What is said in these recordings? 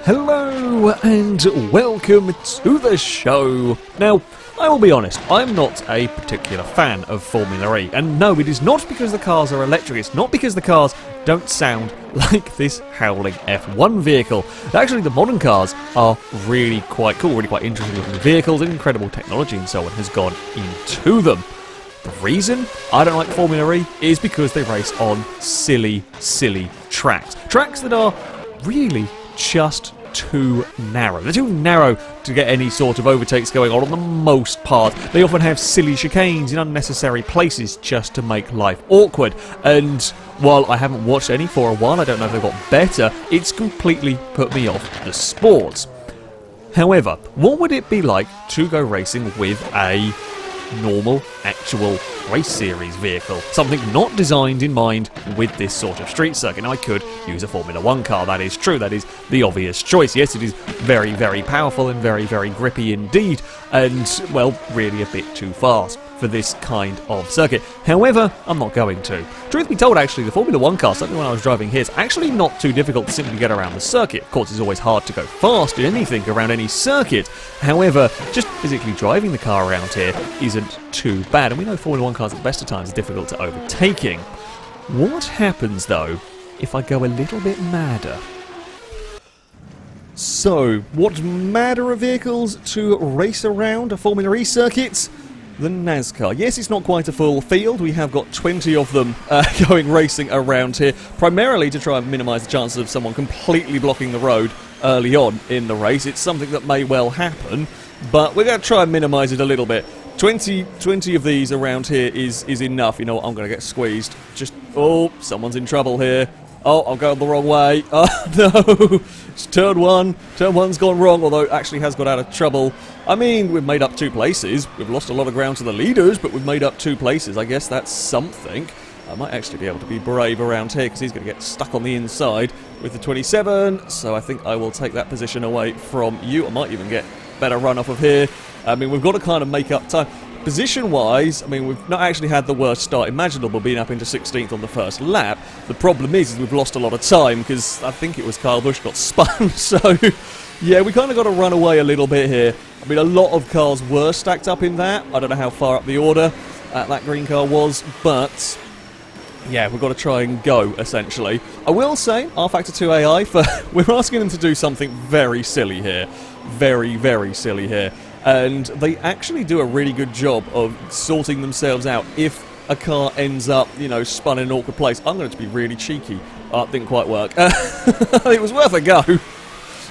Hello and welcome to the show. Now, I will be honest, I'm not a particular fan of Formula E, and no, it is not because the cars are electric, it's not because the cars don't sound like this howling F1 vehicle. Actually, the modern cars are really quite cool, really quite interesting looking vehicles, and incredible technology and so on has gone into them. The reason I don't like Formula E is because they race on silly tracks. Tracks that are really just too narrow. They're too narrow to get any sort of overtakes going on the most part. They often have silly chicanes in unnecessary places just to make life awkward. And while I haven't watched any for a while, I don't know if they've got better, it's completely put me off the sport. However, what would it be like to go racing with a normal, actual race series vehicle? Something not designed in mind with this sort of street circuit. Now, I could use a Formula 1 car, that is true, that is the obvious choice. Yes, it is very, very powerful and very, very grippy indeed, and, well, really a bit too fast for this kind of circuit. However, I'm not going to. Truth be told, actually, the Formula 1 car, certainly when I was driving here, is actually not too difficult to simply get around the circuit. Of course, it's always hard to go fast in anything around any circuit. However, just physically driving the car around here isn't too bad, and we know Formula 1 cars at the best of times are difficult to overtaking. What happens, though, if I go a little bit madder? So, what madder of vehicles to race around a Formula E circuit? The Nascar. Yes, it's not quite a full field. We have got 20 of them going racing around here, primarily to try and minimise the chances of someone completely blocking the road early on in the race. It's something that may well happen, but we're going to try and minimise it a little bit. 20 of these around here is enough. You know what, I'm going to get squeezed. Just, oh, someone's in trouble here. Oh, I'm going the wrong way. Oh, no. It's turn one. Turn one's gone wrong, although it actually has got out of trouble. I mean, we've made up 2 places. We've lost a lot of ground to the leaders, but we've made up 2 places. I guess that's something. I might actually be able to be brave around here, because he's going to get stuck on the inside with the 27. So I think I will take that position away from you. I might even get better run off of here. I mean, we've got to kind of make up time. Position-wise, I mean, we've not actually had the worst start imaginable, being up into 16th on the first lap. The problem is we've lost a lot of time, because I think it was Kyle Busch got spun, so yeah, we kind of got to run away a little bit here. I mean, a lot of cars were stacked up in that. I don't know how far up the order that green car was, but yeah, we've got to try and go, essentially. I will say, Rfactor 2 AI, we're asking them to do something very silly here. Very, very silly here. And they actually do a really good job of sorting themselves out if a car ends up, you know, spun in an awkward place. I'm going to be really cheeky. Didn't quite work. It was worth a go.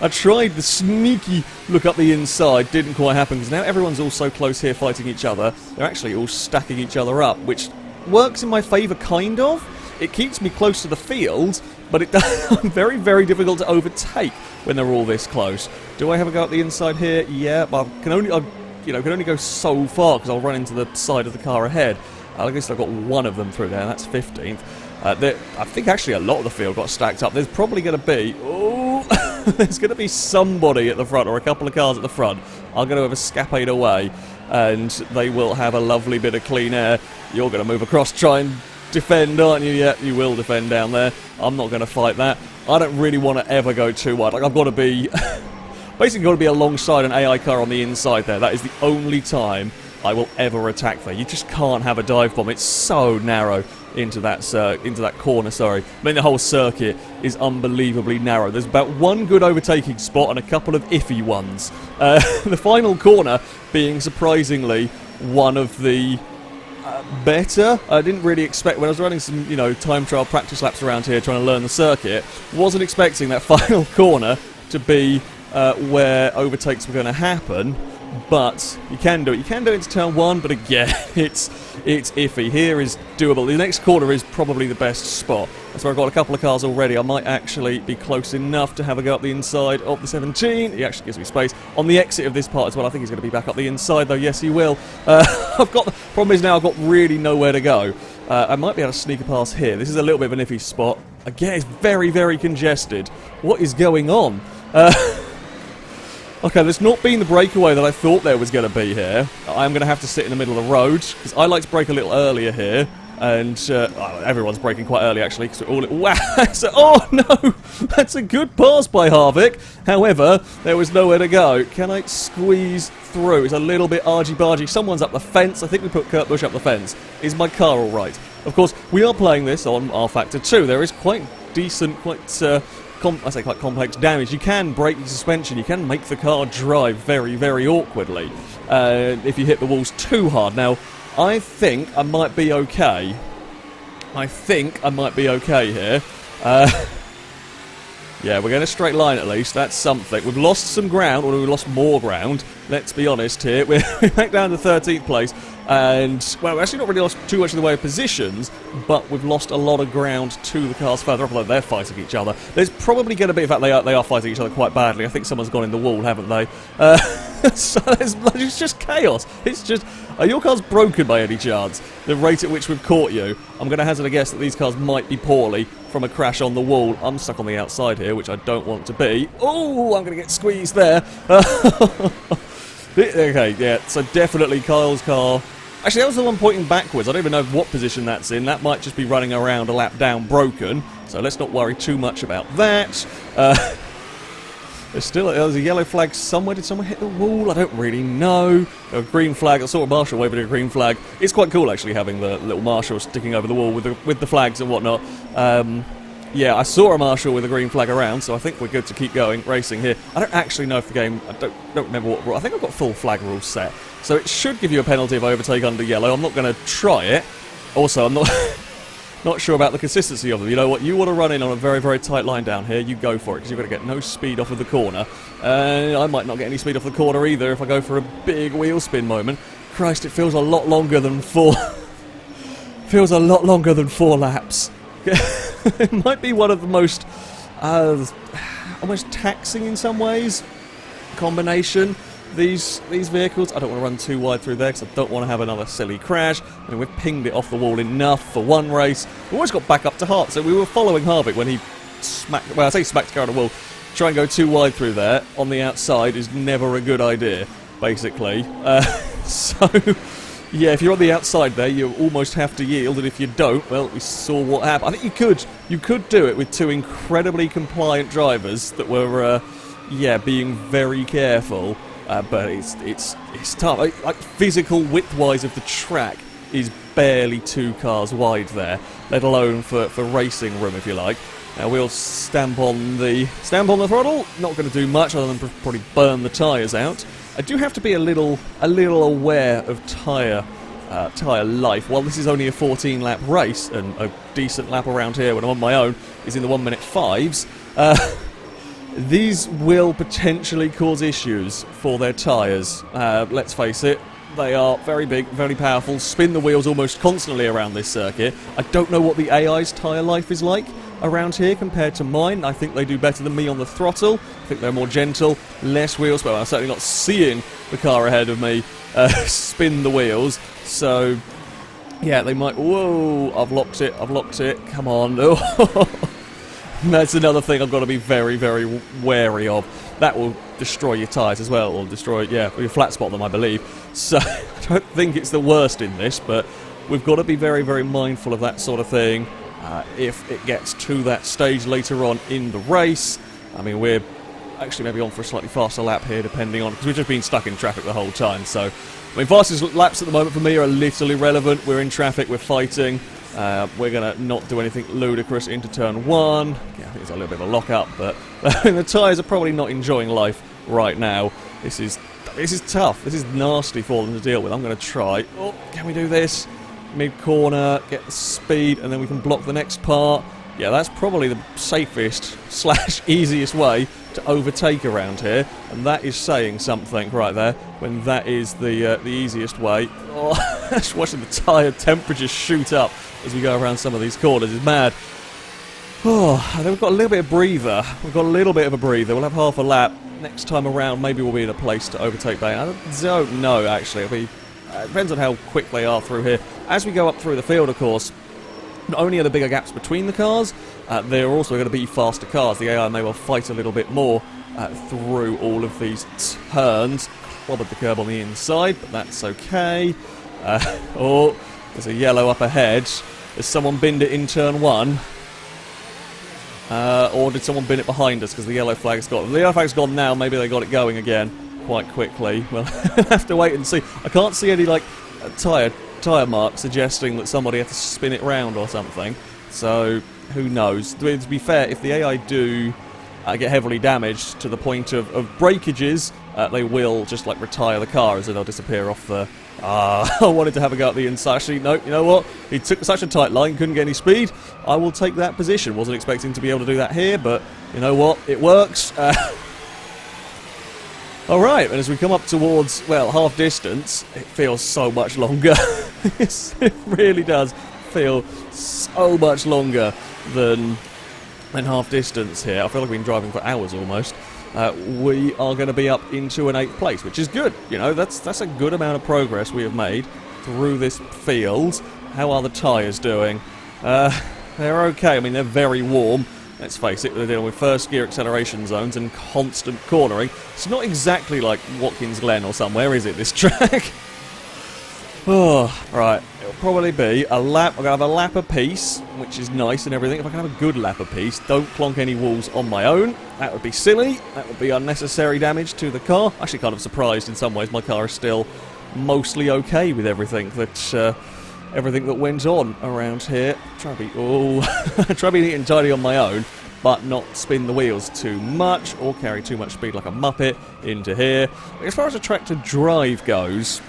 I tried the sneaky look up the inside, didn't quite happen, because now everyone's all so close here fighting each other. They're actually all stacking each other up, which works in my favour, kind of. It keeps me close to the field, but it does very, very difficult to overtake when they're all this close. Do I have a go at the inside here? Yeah, but I can only go so far, because I'll run into the side of the car ahead. I guess I've got one of them through there, and that's 15th. I think actually a lot of the field got stacked up. There's probably going to be, there's going to be somebody at the front, or a couple of cars at the front. I'm going to have a escapade away, and they will have a lovely bit of clean air. You're going to move across, try and defend, aren't you? Yeah, you will defend down there. I'm not going to fight that. I don't really want to ever go too wide. Like, I've got to be basically got to be alongside an AI car on the inside there. That is the only time I will ever attack there. You just can't have a dive bomb. It's so narrow into that corner, sorry. I mean, the whole circuit is unbelievably narrow. There's about one good overtaking spot and a couple of iffy ones. The final corner being surprisingly one of the better. I didn't really expect, when I was running some, you know, time trial practice laps around here trying to learn the circuit, wasn't expecting that final corner to be where overtakes were going to happen. But you can do it. You can do it into turn 1, but again, it's iffy. Here is doable. The next corner is probably the best spot. That's where I've got a couple of cars already. I might actually be close enough to have a go up the inside of the 17. He actually gives me space. On the exit of this part as well, I think he's going to be back up the inside, though. Yes, he will. Problem is now I've got really nowhere to go. I might be able to sneak a pass here. This is a little bit of an iffy spot. Again, it's very, very congested. What is going on? Okay, there's not been the breakaway that I thought there was going to be here. I'm going to have to sit in the middle of the road, because I like to brake a little earlier here. And everyone's braking quite early, actually. Wow! Oh, no! That's a good pass by Harvick. However, there was nowhere to go. Can I squeeze through? It's a little bit argy-bargy. Someone's up the fence. I think we put Kurt Busch up the fence. Is my car all right? Of course, we are playing this on Rfactor 2. There is quite decent, quite complex damage. You can break the suspension. You can make the car drive very, very awkwardly if you hit the walls too hard. Now, I think I might be okay. Here. Yeah, we're going a straight line at least. That's something. We've lost some ground, or we've lost more ground. Let's be honest here. We're back down to 13th place. And, well, we've actually not really lost too much in the way of positions, but we've lost a lot of ground to the cars further up, although they're fighting each other. There's probably going to be, in fact, they are fighting each other quite badly. I think someone's gone in the wall, haven't they? So it's just chaos. It's just... Are your cars broken by any chance? The rate at which we've caught you, I'm going to hazard a guess that these cars might be poorly from a crash on the wall. I'm stuck on the outside here, which I don't want to be. Oh, I'm going to get squeezed there. Okay, yeah, so definitely Kyle's car. Actually, that was the one pointing backwards. I don't even know what position that's in. That might just be running around a lap down broken. So let's not worry too much about that. There's a yellow flag somewhere. Did someone hit the wall? I don't really know. A green flag. I saw a marshal waving a green flag. It's quite cool, actually, having the little marshal sticking over the wall with the flags and whatnot. Yeah, I saw a marshal with a green flag around, so I think we're good to keep going, racing here. I don't actually know if the game... I don't remember what rule... I think I've got full flag rules set. So it should give you a penalty if I overtake under yellow. I'm not going to try it. Also, I'm not... Not sure about the consistency of them. You know what? You want to run in on a very, very tight line down here, you go for it, because you're going to get no speed off of the corner. I might not get any speed off the corner either if I go for a big wheel spin moment. Christ, it feels a lot longer than 4... feels a lot longer than 4 laps. It might be one of the most... almost taxing in some ways. Combination. These vehicles, I don't want to run too wide through there because I don't want to have another silly crash. I mean, we've pinged it off the wall enough for one race. We always got back up to Hart, so we were following Harvick when he smacked... Well, I say smacked the car on the wall. Try and go too wide through there on the outside is never a good idea, basically. So, yeah, if you're on the outside there, you almost have to yield, and if you don't, well, we saw what happened. I think you could do it with 2 incredibly compliant drivers that were, yeah, being very careful. But it's tough. Like physical width-wise of the track is barely 2 cars wide there, let alone for racing room, if you like. We'll stamp on the throttle. Not going to do much other than probably burn the tyres out. I do have to be a little aware of tyre life. While this is only a 14-lap race, and a decent lap around here when I'm on my own is in the 1 minute 5s. These will potentially cause issues for their tyres. Let's face it, they are very big, very powerful, spin the wheels almost constantly around this circuit. I don't know what the AI's tyre life is like around here compared to mine. I think they do better than me on the throttle. I think they're more gentle, less wheels, but I'm certainly not seeing the car ahead of me spin the wheels. So, yeah, they might... Whoa, I've locked it, come on. That's another thing I've got to be very, very wary of. That will destroy your tyres as well, or destroy, yeah, your flat spot them, I believe. So, I don't think it's the worst in this, but we've got to be very, very mindful of that sort of thing if it gets to that stage later on in the race. I mean, we're actually maybe on for a slightly faster lap here, depending on... because we've just been stuck in traffic the whole time, so... I mean, fastest laps at the moment for me are a little irrelevant. We're in traffic, we're fighting. We're going to not do anything ludicrous into turn 1. Yeah, I think it's a little bit of a lock-up, but the tyres are probably not enjoying life right now. This is tough. This is nasty for them to deal with. I'm going to try. Oh, can we do this? Mid-corner, get the speed, and then we can block the next part. Yeah, that's probably the safest / easiest way to overtake around here, and that is saying something right there, when that is the easiest way. Oh, just watching the tyre temperature shoot up as we go around some of these corners is mad. Oh, I think we've got a little bit of breather. We've got a little bit of a breather. We'll have half a lap. Next time around, maybe we'll be in a place to overtake that. I don't know, actually. It depends on how quick they are through here. As we go up through the field, of course, not only are there bigger gaps between the cars, there are also going to be faster cars. The AI may well fight a little bit more through all of these turns. Clobbered the curb on the inside, but that's okay. Oh, There's a yellow up ahead. Has someone binned it in turn 1? Or did someone bin it behind us because the yellow flag's got... The yellow flag's gone now, maybe they got it going again quite quickly. We'll have to wait and see. I can't see any, like, tyre marks suggesting that somebody had to spin it round or something. So, who knows? To be fair, if the AI do get heavily damaged to the point of breakages, they will just, like, retire the car as they'll disappear off the... I wanted to have a go at the inside. Actually, no, you know what? He took such a tight line, couldn't get any speed. I will take that position. Wasn't expecting to be able to do that here, but you know what? It works. Alright, and as we come up towards, well, half distance, it feels so much longer. It really does feel so much longer than half distance here. I feel like we've been driving for hours almost. We are going to be up into an 8th place, which is good. You know, that's a good amount of progress we have made through this field. How are the tyres doing? They're okay. I mean, they're very warm. Let's face it, they're dealing with first gear acceleration zones and constant cornering. It's not exactly like Watkins Glen or somewhere, is it, this track? Oh, right. It'll probably be a lap. I'm going to have a lap apiece, which is nice and everything. If I can have a good lap apiece, don't clonk any walls on my own. That would be silly. That would be unnecessary damage to the car. Actually kind of surprised in some ways. My car is still mostly okay with everything that went on around here. Try to be neat and tidy on my own, but not spin the wheels too much or carry too much speed like a muppet into here. As far as a track to drive goes,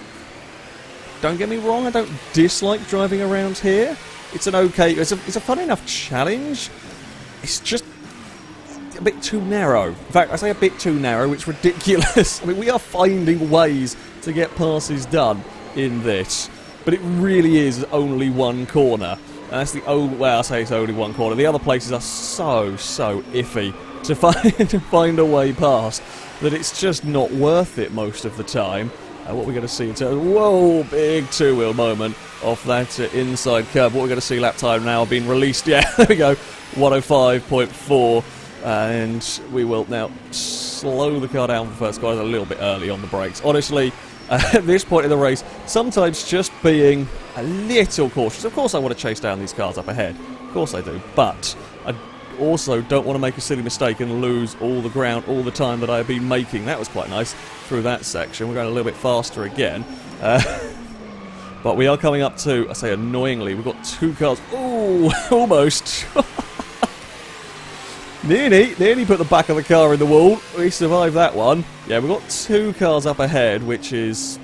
don't get me wrong, I don't dislike driving around here. It's an okay... It's a fun enough challenge. It's just a bit too narrow. In fact, I say a bit too narrow, which is ridiculous. I mean, we are finding ways to get passes done in this, but it really is only one corner. And that's the only... Well, I say it's only one corner. The other places are so iffy to find a way past that it's just not worth it most of the time. What we're going to see in terms of, whoa, big two-wheel moment off that inside curve. What we're going to see lap time now being released. Yeah, there we go, 105.4. And we will now slow the car down for first corner a little bit early on the brakes. Honestly, at this point in the race, sometimes just being a little cautious. Of course I want to chase down these cars up ahead. Of course I do. But I also don't want to make a silly mistake and lose all the ground all the time that I've been making. That was quite nice through that section. We're going a little bit faster again. But we are coming up to, I say annoyingly, we've got two cars. Ooh, almost. Nearly put the back of the car in the wall. We survived that one. Yeah, we've got two cars up ahead, which is...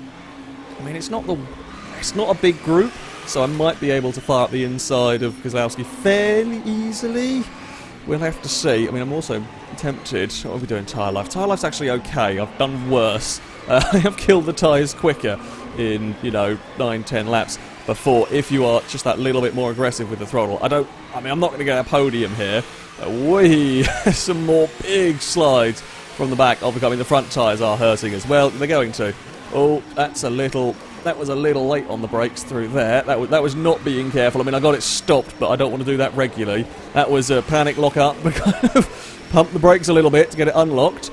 I mean, it's not a big group, so I might be able to fire up the inside of Kozlowski fairly easily. We'll have to see. I mean, I'm also tempted... What are we doing tyre life? Tyre life's actually okay. I've done worse. I have killed the tyres quicker in, 9-10 laps before, if you are just that little bit more aggressive with the throttle. I'm not going to get a podium here. Some more big slides from the back. I mean, the front tyres are hurting as well. They're going to. Oh, that was a little late on the brakes through there. That was not being careful. I mean, I got it stopped, but I don't want to do that regularly. That was a panic lock up. Kind of pump the brakes a little bit to get it unlocked.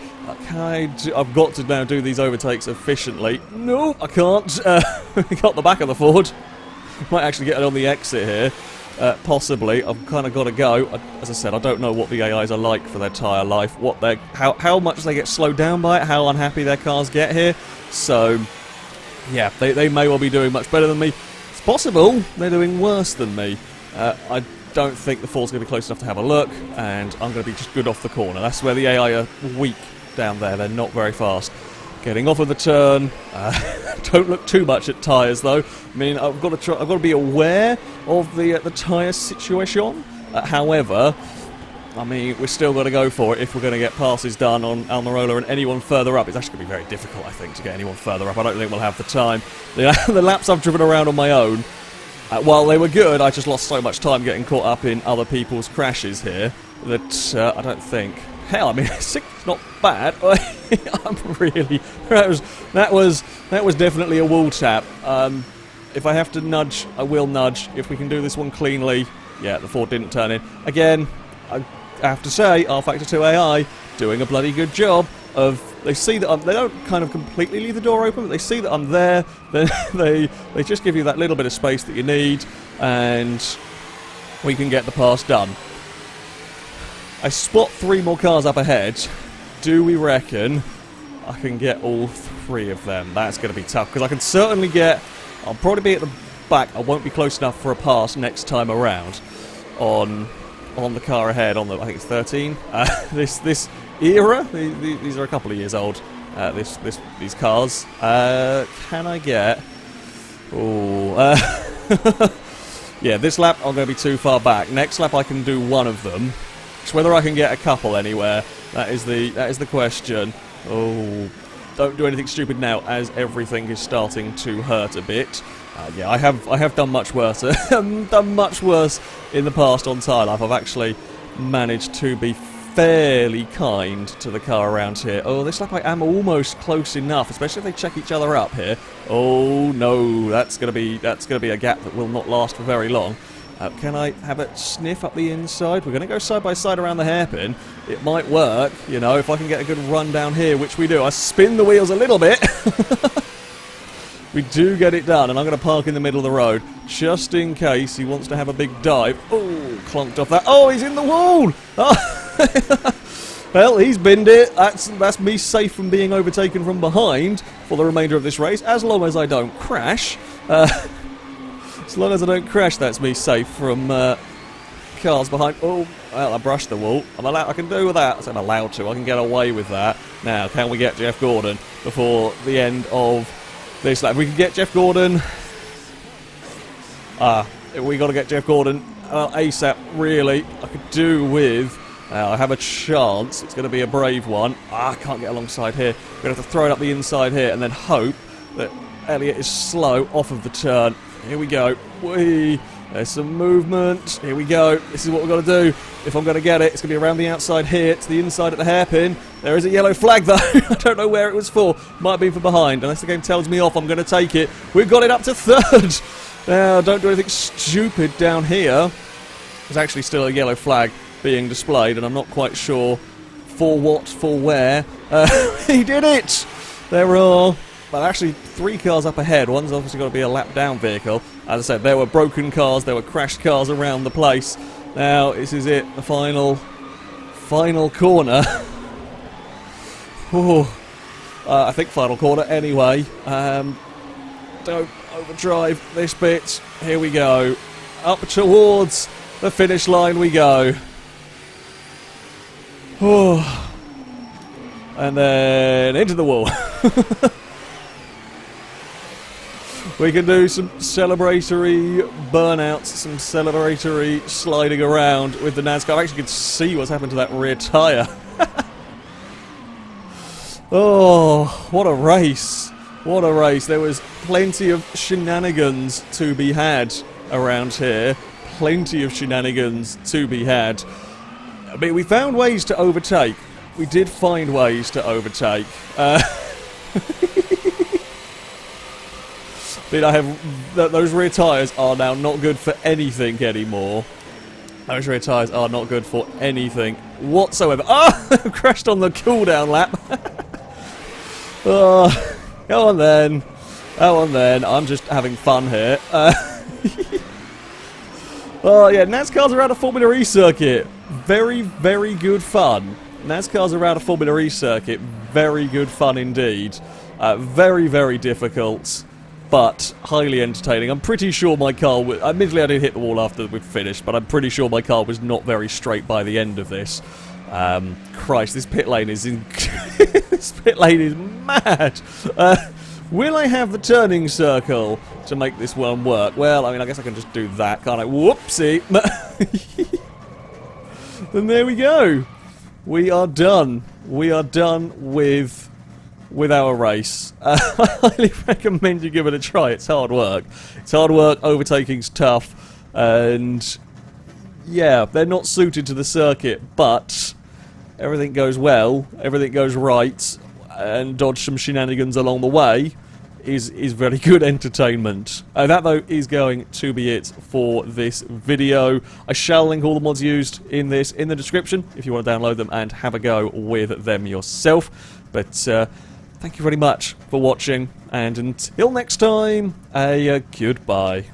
I've got to now do these overtakes efficiently. No, I can't. Got the back of the Ford. Might actually get it on the exit here. Possibly. I've kind of got to go. As I said, I don't know what the AIs are like for their tyre life. How much they get slowed down by it. How unhappy their cars get here. So... yeah, they may well be doing much better than me. It's possible they're doing worse than me. I don't think the Ford's going to be close enough to have a look, and I'm going to be just good off the corner. That's where the AI are weak down there. They're not very fast. Getting off of the turn. Don't look too much at tyres, though. I mean, I've got to be aware of the tyre situation. However, I mean, we're still going to go for it if we're going to get passes done on Almirola and anyone further up. It's actually going to be very difficult, I think, to get anyone further up. I don't think we'll have the time. The laps I've driven around on my own, while they were good, I just lost so much time getting caught up in other people's crashes here that I don't think... Hell, I mean, it's not bad. I'm really... That was definitely a wall tap. If I have to nudge, I will nudge. If we can do this one cleanly... Yeah, the Ford didn't turn in. Again... I have to say, Rfactor 2 AI doing a bloody good job of They see that they don't kind of completely leave the door open, but they see that I'm there. Then they just give you that little bit of space that you need, and we can get the pass done. I spot 3 more cars up ahead. Do we reckon I can get all 3 of them? That's going to be tough, because I can certainly get... I'll probably be at the back. I won't be close enough for a pass next time around on the car ahead, on the, I think it's 13. This era, these are a couple of years old, these cars. Can I get... Oh, yeah, this lap I'm going to be too far back. Next lap I can do one of them. It's whether I can get a couple anywhere. That is the question. Oh, don't do anything stupid now, as everything is starting to hurt a bit. Yeah, I have done much worse. Done much worse in the past on Tyre Life. I've actually managed to be fairly kind to the car around here. Oh, this lap I am almost close enough, especially if they check each other up here. Oh no, that's gonna be a gap that will not last for very long. Can I have a sniff up the inside? We're going to go side by side around the hairpin. It might work, you know, if I can get a good run down here, which we do. I spin the wheels a little bit. We do get it done, and I'm going to park in the middle of the road, just in case he wants to have a big dive. Oh, clunked off that. Oh, he's in the wall! Oh. Well, he's binned it. That's me safe from being overtaken from behind for the remainder of this race, as long as I don't crash. As long as I don't crash, that's me safe from cars behind. Oh, well, I brushed the wall. I can do with that. I'm allowed to. I can get away with that. Now, can we get Jeff Gordon before the end of this lap? We can get Jeff Gordon. We got to get Jeff Gordon ASAP, really. I could do with... I have a chance. It's going to be a brave one. I can't get alongside here. We're going to have to throw it up the inside here and then hope that Elliott is slow off of the turn. Here we go. There's some movement. Here we go. This is what we've got to do. If I'm going to get it, it's going to be around the outside here to the inside at the hairpin. There is a yellow flag, though. I don't know where it was for. Might have been for behind. Unless the game tells me off, I'm going to take it. We've got it up to 3rd. Now, don't do anything stupid down here. There's actually still a yellow flag being displayed, and I'm not quite sure for what, for where. He did it! There are... But actually, 3 cars up ahead. One's obviously got to be a lap down vehicle. As I said, there were broken cars, there were crashed cars around the place. Now, this is it, the final corner. I think final corner anyway. Don't overdrive this bit. Here we go. Up towards the finish line we go. And then into the wall. We can do some celebratory burnouts, some celebratory sliding around with the Nascar. I actually can see what's happened to that rear tyre. Oh, what a race. What a race. There was plenty of shenanigans to be had around here. Plenty of shenanigans to be had. I mean, we found ways to overtake. We did find ways to overtake. But I have... Those rear tyres are now not good for anything anymore. Those rear tyres are not good for anything whatsoever. Oh! Crashed on the cooldown lap. Oh, go on then. Go on then. I'm just having fun here. Oh, yeah. NASCAR's around a Formula E circuit. Very, very good fun. NASCAR's around a Formula E circuit. Very good fun indeed. Very, very difficult, but highly entertaining. I'm pretty sure my car... Admittedly, I did hit the wall after we'd finished, but I'm pretty sure my car was not very straight by the end of this. Christ, this pit lane is... This pit lane is mad! Will I have the turning circle to make this one work? Well, I mean, I guess I can just do that, can't I? Whoopsie! And there we go. We are done. We are done with our race. I highly recommend you give it a try. It's hard work. It's hard work, overtaking's tough, and yeah, they're not suited to the circuit, but everything goes well, everything goes right, and dodge some shenanigans along the way. is very good entertainment. That, though, is going to be it for this video. I shall link all the mods used in this in the description if you want to download them and have a go with them yourself. But thank you very much for watching, and until next time, a goodbye.